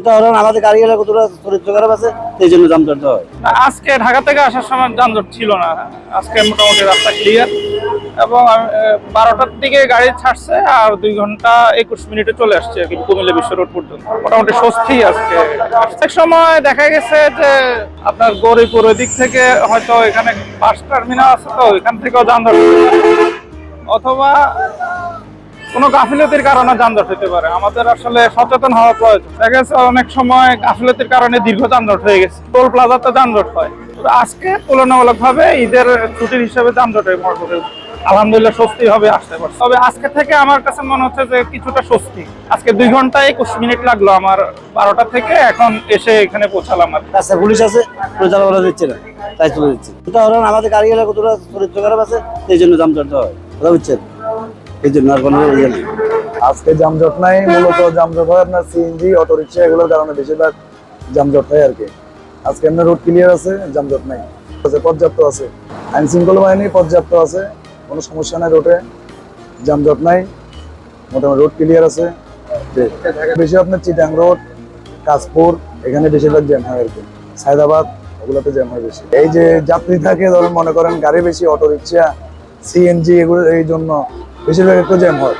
কারণ আমাদের গাড়িগুলো কতটা চরিত্র খারাপ আছে, সেই জন্য যানজট হয়। আজকে ঢাকা থেকে আসার সময় যানজট ছিল না, আজকে মোটামুটি রাস্তা ক্লিয়ার এবং 12টার দিকে গাড়ি ছাড়ছে আর 2 ঘন্টা 21 মিনিটে চলে আসছে আর কি কুমিল্লা বিশ্ব রোড পর্যন্ত। মোটামুটি স্বস্তি আজকে। এক সময় দেখা গেছে যে আপনার গৌরীপুর ওই দিক থেকে হয়তো এখানে বাস টার্মিনাল আছে, তো এখান থেকেও যানজট অথবা কোনো গাফিলতির কারণে যানজট হতে পারে। আমাদের আসলে সচেতন হওয়া প্রয়োজন। দেখা গেছে অনেক সময় গাফিলতির কারণে দীর্ঘ যানজট হয়ে গেছে, টোল প্লাজাতে যানজট হয়। তবে আজকে তুলনামূলকভাবে ঈদের ছুটির হিসেবে যানজটে আলহামদুলিল্লাহ স্বস্তি হবে আসতে পারছে। তবে আজকে থেকে আমার কাছে মনে হচ্ছে যে কিছুটা স্বস্তি। আজকে 2 ঘন্টা 21 মিনিট লাগলো আমার 12টা থেকে এখন এসে এখানে পৌঁছালাম। আর রাস্তা পুলিশ আছে, পুরো চালানো দিচ্ছে না, তাই চলে দিচ্ছে। কারণ আমাদের গাড়িগুলো কতটা চরিত্র খারাপ আছে, সেই জন্য যানজট হয়। কথা বুঝছেন? এই জন্য আর কোনো ইয়ে নেই। আজকে যানজট নাই, মূলত যানজট হয় আপনার সিএনজি অটোরিক্সা এগুলোর কারণে বেশিরভাগ যানজট হয় আর কি। আজকে আপনার রোড ক্লিয়ার আছে, যানজট নাই, পর্যাপ্ত আছে, আইন শৃঙ্খলা বাহিনী পর্যাপ্ত আছে, কোনো সমস্যা নাই, রোডে যানজট নাই, মোটামুটি রোড ক্লিয়ার আছে। বেশি আপনার চিটাং রোড, কাশপুর এখানে বেশিরভাগ জ্যাম হয় আর কি। সায়দাবাদ ওগুলোতে জ্যাম হয় বেশি। এই যে যাত্রী থাকে, ধরুন মনে করেন গাড়ি বেশি, অটোরিক্সা সিএনজি এগুলো, এই জন্য বেশিরভাগ একটু জ্যাম হয়।